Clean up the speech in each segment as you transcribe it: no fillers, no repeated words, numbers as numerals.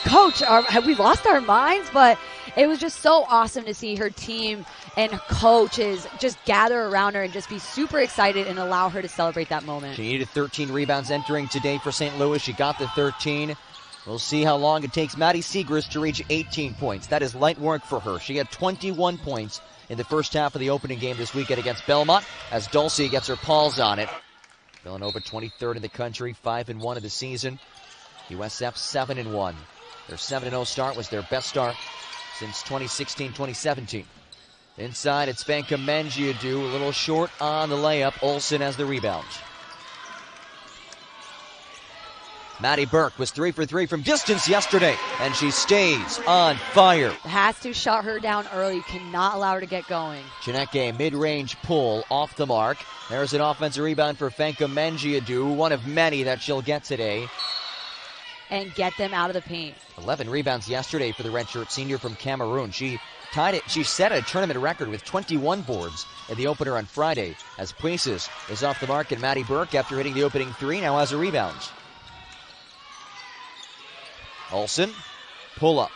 Coach, have we lost our minds? But it was just so awesome to see her team and coaches just gather around her and just be super excited and allow her to celebrate that moment. She needed 13 rebounds entering today for St. Louis. She got the 13. We'll see how long it takes Maddy Siegrist to reach 18 points. That is light work for her. She had 21 points in the first half of the opening game this weekend against Belmont as Dulcie gets her paws on it. Villanova 23rd in the country, 5-1 of the season. USF 7-1. Their 7-0 start was their best start since 2016-2017. Inside, it's Vanka Mengiadou, a little short on the layup. Olsen has the rebound. Maddie Burke was 3 for 3 from distance yesterday, and she stays on fire. Has to shut her down early. You cannot allow her to get going. Chineke, mid-range pull off the mark. There's an offensive rebound for Vanka Mengiadou, one of many that she'll get today. And get them out of the paint. 11 rebounds yesterday for the redshirt senior from Cameroon. She tied it. She set a tournament record with 21 boards in the opener on Friday as Puises is off the mark, and Maddie Burke, after hitting the opening three, now has a rebound. Olsen, pull up.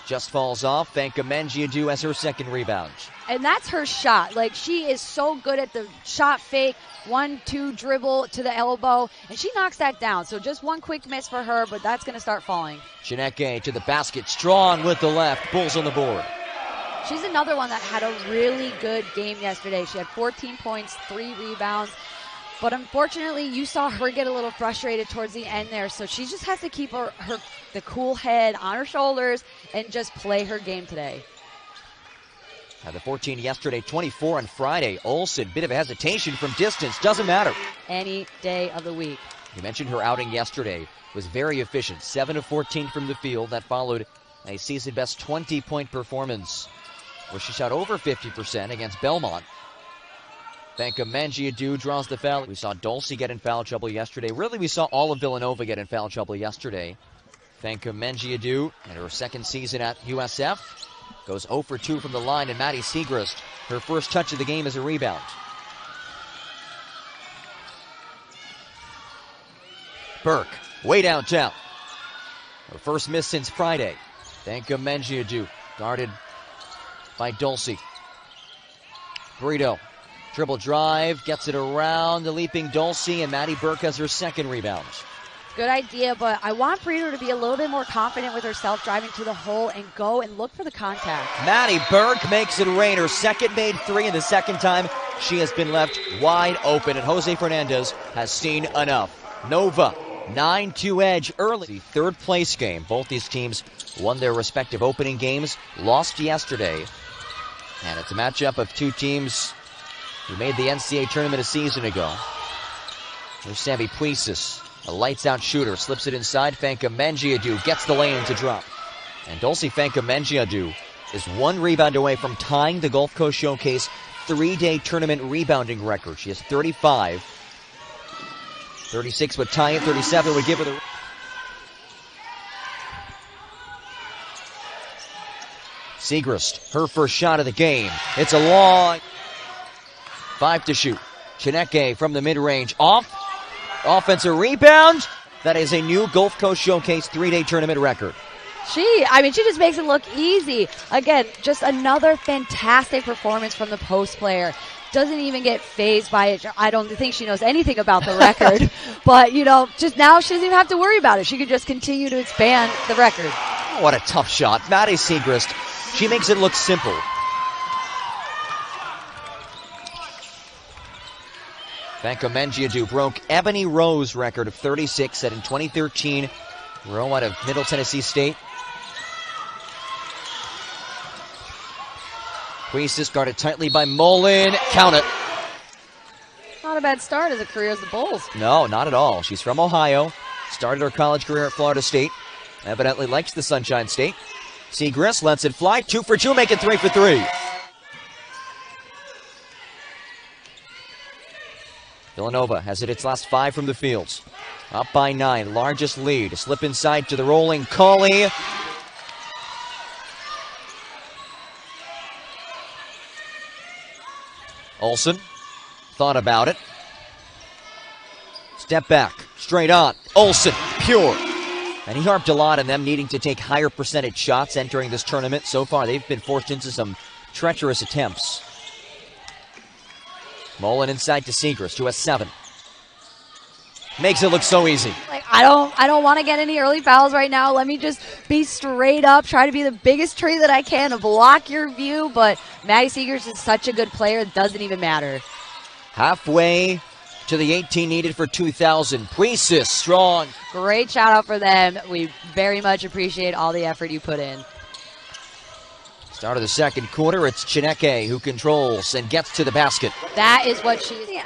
Just falls off. Vanka Mengiadou has her second rebound. And that's her shot. Like, she is so good at the shot fake, 1-2 dribble to the elbow, and she knocks that down. So just one quick miss for her, but that's going to start falling. Chineke to the basket, strong with the left. Bulls on the board. She's another one that had a really good game yesterday. She had 14 points, 3 rebounds. But unfortunately, you saw her get a little frustrated towards the end there. So she just has to keep the cool head on her shoulders and just play her game today. Had the 14 yesterday, 24 on Friday. Olsen, bit of a hesitation from distance. Doesn't matter. Any day of the week. You mentioned her outing yesterday. Was very efficient. 7 of 14 from the field. That followed a season-best 20-point performance where she shot over 50% against Belmont. Vanka Mengiadou draws the foul. We saw Dulcie get in foul trouble yesterday. Really, we saw all of Villanova get in foul trouble yesterday. Vanka Mengiadou, in her second season at USF, goes 0 for 2 from the line, and Maddy Siegrist, her first touch of the game is a rebound. Burke, way downtown. Her first miss since Friday. Vanka Mengiadou, guarded by Dulcie. Burrito. Dribble drive, gets it around the leaping Dulcie, and Maddie Burke has her second rebound. Good idea, but I want Burrito to be a little bit more confident with herself, driving to the hole and go and look for the contact. Maddie Burke makes it rain. Her second made three, and the second time she has been left wide open, and Jose Fernandez has seen enough. Nova, 9-2 edge early. The third place game. Both these teams won their respective opening games, lost yesterday, and it's a matchup of two teams who made the NCAA tournament a season ago. There's Sammy Puises, a lights-out shooter, slips it inside. Vanka Mengiadou gets the lane to drop. And Dulcie Vanka Mengiadou is one rebound away from tying the Gulf Coast Showcase 3-day tournament rebounding record. She has 35. 36 would tie it, 37 would give her the... Siegrist, her first shot of the game. It's a long... 5 to shoot. Chineke from the mid-range. Off. Offensive rebound. That is a new Gulf Coast Showcase 3-day tournament record. She just makes it look easy. Again, just another fantastic performance from the post player. Doesn't even get fazed by it. I don't think she knows anything about the record. But, just now she doesn't even have to worry about it. She could just continue to expand the record. Oh, what a tough shot. Maddy Siegrist, she makes it look simple. Vanka Mengiadou broke Ebony Rowe's record of 36 set in 2013. Rowe out of Middle Tennessee State. Puises guarded tightly by Mullen. Count it. Not a bad start as a career as the Bulls. No, not at all. She's from Ohio. Started her college career at Florida State. Evidently likes the Sunshine State. Siegrist lets it fly. 2 for 2, making 3 for 3. Villanova has hit its last 5 from the field. Up by 9, largest lead. Slip inside to the rolling Colley. Olsen thought about it. Step back, straight on. Olsen, pure. And he harped a lot on them needing to take higher percentage shots entering this tournament. So far, they've been forced into some treacherous attempts. Mullen inside to Siegrist, who has 7. Makes it look so easy. Like, I don't want to get any early fouls right now. Let me just be straight up, try to be the biggest tree that I can to block your view. But Maddy Siegrist is such a good player, it doesn't even matter. Halfway to the 18 needed for 2,000. Puisis strong. Great shout out for them. We very much appreciate all the effort you put in. Start of the second quarter, it's Chineke who controls and gets to the basket. That is what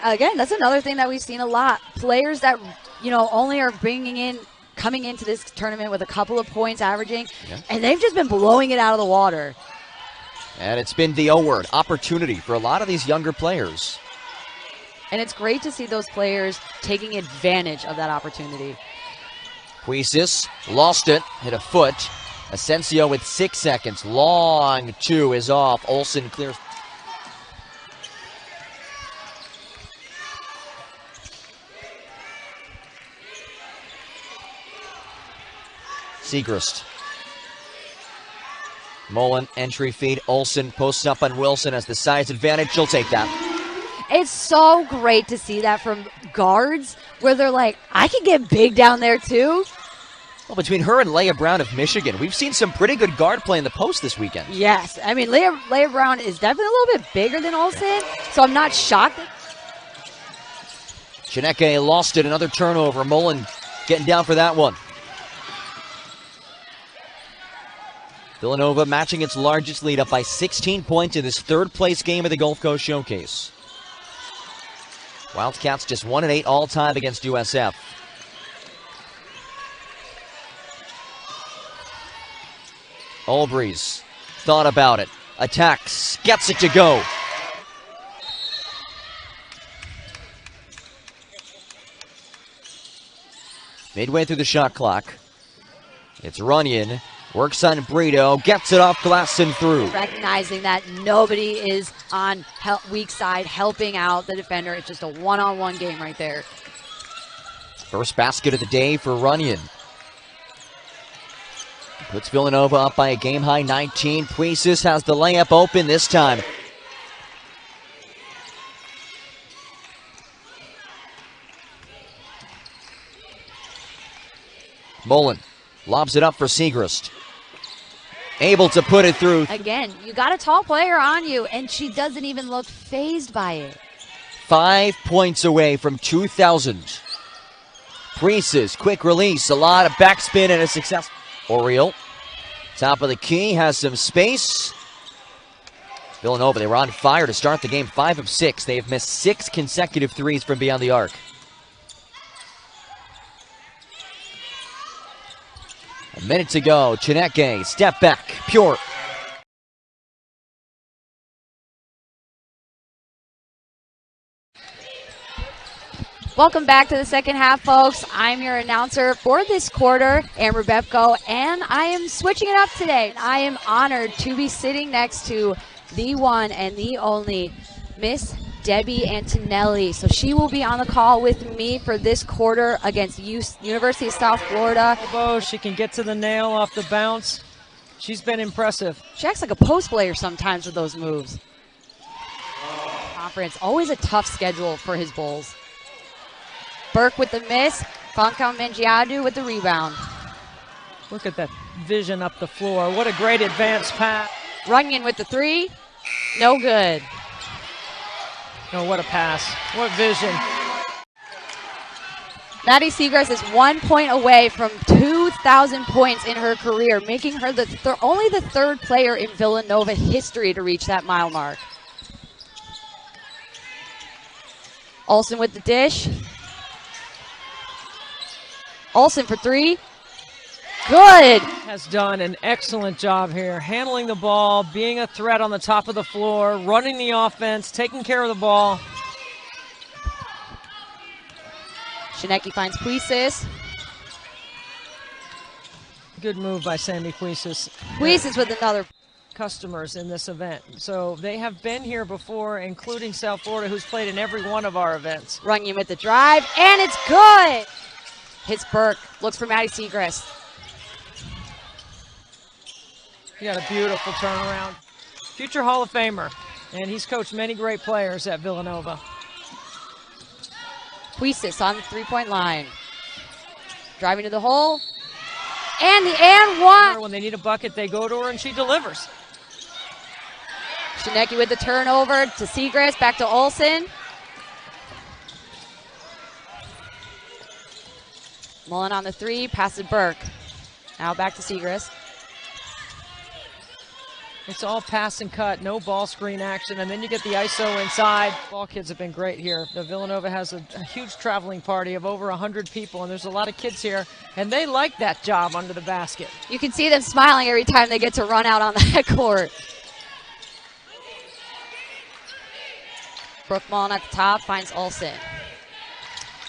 again, that's another thing that we've seen a lot. Players that, only are coming into this tournament with a couple of points averaging, and they've just been blowing it out of the water. And it's been the O-word, opportunity for a lot of these younger players. And it's great to see those players taking advantage of that opportunity. Puisis lost it, hit a foot. Asensio with 6 seconds. Long 2 is off. Olsen clears. Siegrist. Mullen, entry feed. Olsen posts up on Wilson as the size advantage. She'll take that. It's so great to see that from guards where they're like, I can get big down there too. Well, between her and Leah Brown of Michigan, we've seen some pretty good guard play in the post this weekend. Yes. I mean, Leah Brown is definitely a little bit bigger than Olsen, so I'm not shocked. Chineke lost it. Another turnover. Mullen getting down for that one. Villanova matching its largest lead up by 16 points in this third-place game of the Gulf Coast Showcase. Wildcats just 1-8 all-time against USF. Olbrys thought about it. Attacks. Gets it to go. Midway through the shot clock. It's Runyon. Works on Brito. Gets it off glass and through. Recognizing that nobody is on weak side helping out the defender. It's just a one-on-one game right there. First basket of the day for Runyon. Puts Villanova up by a game-high 19. Puisis has the layup open this time. Mullen lobs it up for Siegrist. Able to put it through. Again, you got a tall player on you, and she doesn't even look fazed by it. 5 points away from 2,000. Puisis, quick release, a lot of backspin and a success. Oriole, top of the key, has some space. Villanova, they were on fire to start the game, 5 of 6. They have missed 6 consecutive threes from beyond the arc. A minute to go. Chineke, step back, pure. Welcome back to the second half, folks. I'm your announcer for this quarter, Amber Bepko, and I am switching it up today. I am honored to be sitting next to the one and the only Miss Debbie Antonelli. So she will be on the call with me for this quarter against University of South Florida. She can get to the nail off the bounce. She's been impressive. She acts like a post player sometimes with those moves. Conference, always a tough schedule for his Bulls. Burke with the miss. Fancao Mengiadu with the rebound. Look at that vision up the floor. What a great advance pass. Runyon with the three. No good. Oh, what a pass. What vision. Maddy Siegrist is 1 point away from 2,000 points in her career, making her only the third player in Villanova history to reach that mile mark. Olsen with the dish. Olsen for three. Good. Has done an excellent job here, handling the ball, being a threat on the top of the floor, running the offense, taking care of the ball. Chineke finds Puisis. Good move by Sandy Puisis. Puisis with another. Customers in this event. So they have been here before, including South Florida, who's played in every one of our events. Runyon with the drive, and it's good. Hits Burke, looks for Maddy Siegrist. He got a beautiful turnaround. Future Hall of Famer, and he's coached many great players at Villanova. Puisis on the three-point line. Driving to the hole. And the and one. When they need a bucket, they go to her, and she delivers. Shineki with the turnover to Siegrist, back to Olsen. Mullen on the three, passes Burke. Now back to Siegrist. It's all pass and cut, no ball screen action, and then you get the ISO inside. Ball kids have been great here. The Villanova has a huge traveling party of over 100 people, and there's a lot of kids here, and they like that job under the basket. You can see them smiling every time they get to run out on that court. Brooke Mullen at the top, finds Olsen.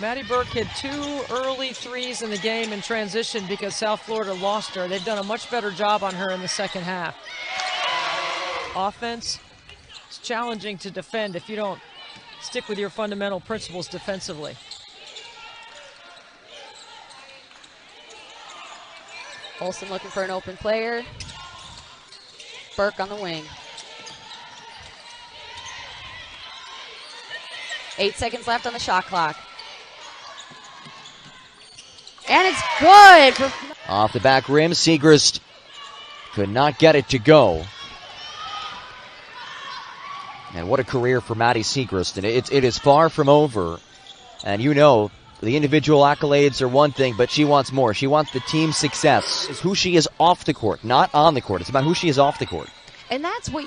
Maddie Burke hit 2 early threes in the game in transition because South Florida lost her. They've done a much better job on her in the second half. Offense, it's challenging to defend if you don't stick with your fundamental principles defensively. Olsen looking for an open player. Burke on the wing. 8 seconds left on the shot clock. And it's good. Off the back rim, Siegrist could not get it to go. And what a career for Maddy Siegrist. And it is far from over. And you know, the individual accolades are one thing, but she wants more. She wants the team success. It's who she is off the court, not on the court. It's about who she is off the court. And that's what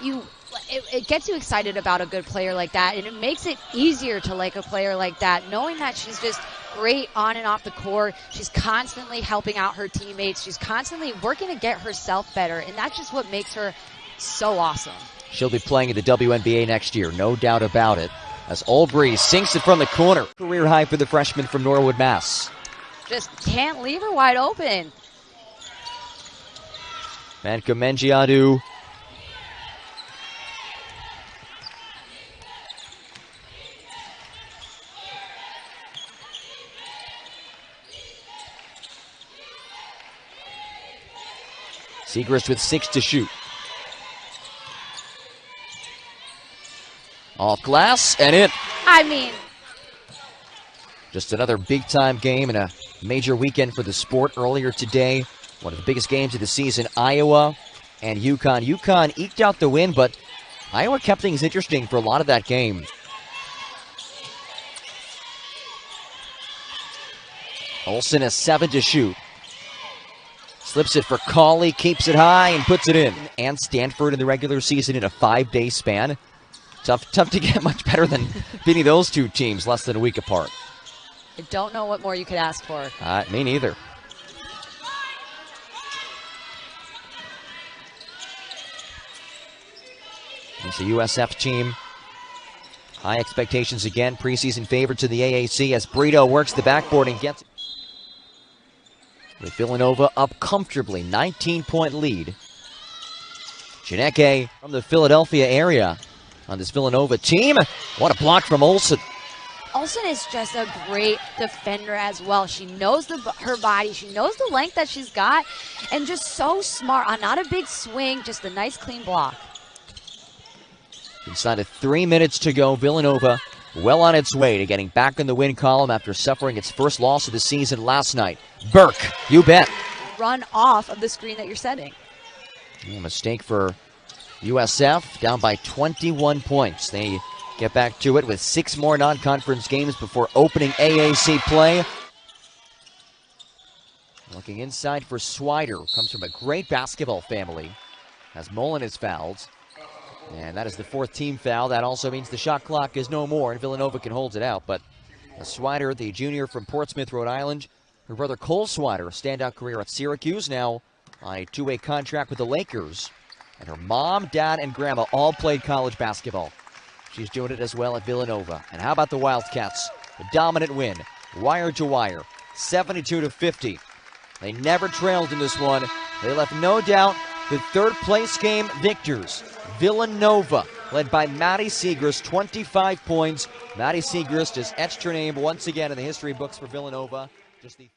it gets you excited about a good player like that, and it makes it easier to like a player like that, knowing that she's just great on and off the court. She's constantly helping out her teammates. She's constantly working to get herself better, and that's just what makes her so awesome. She'll be playing in the WNBA next year, no doubt about it. As Olbrey sinks it from the corner. Career high for the freshman from Norwood, Mass. Just can't leave her wide open. Manka Mengiadu. Siegrist with 6 to shoot. Off glass and in. I mean, just another big-time game and a major weekend for the sport earlier today. One of the biggest games of the season, Iowa and UConn. UConn eked out the win, but Iowa kept things interesting for a lot of that game. Olsen has 7 to shoot. Slips it for Cauley, keeps it high, and puts it in. And Stanford in the regular season in a 5-day span. Tough to get much better than beating those two teams less than a week apart. I don't know what more you could ask for. Me neither. It's a USF team. High expectations again. Preseason favorite to the AAC as Brito works the backboard and gets it. With Villanova up comfortably, 19-point lead. Shineki from the Philadelphia area on this Villanova team. What a block from Olsen. Olsen is just a great defender as well. She knows her body. She knows the length that she's got, and just so smart on not a big swing, just a nice clean block. Inside of 3 minutes to go, Villanova well on its way to getting back in the win column after suffering its first loss of the season last night. Burke, you bet. Run off of the screen that you're setting. Mistake for USF, down by 21 points. They get back to it with 6 more non-conference games before opening AAC play. Looking inside for Swider, who comes from a great basketball family, as Mullen is fouled. And that is the 4th team foul. That also means the shot clock is no more, and Villanova can hold it out. But Swider, the junior from Portsmouth, Rhode Island, her brother Cole Swider, a standout career at Syracuse, now on a 2-way contract with the Lakers. And her mom, dad, and grandma all played college basketball. She's doing it as well at Villanova. And how about the Wildcats? A dominant win, wire to wire, 72-50. They never trailed in this one. They left no doubt the 3rd place game victors. Villanova, led by Maddy Siegrist, 25 points. Maddy Siegrist has etched her name once again in the history books for Villanova. Just the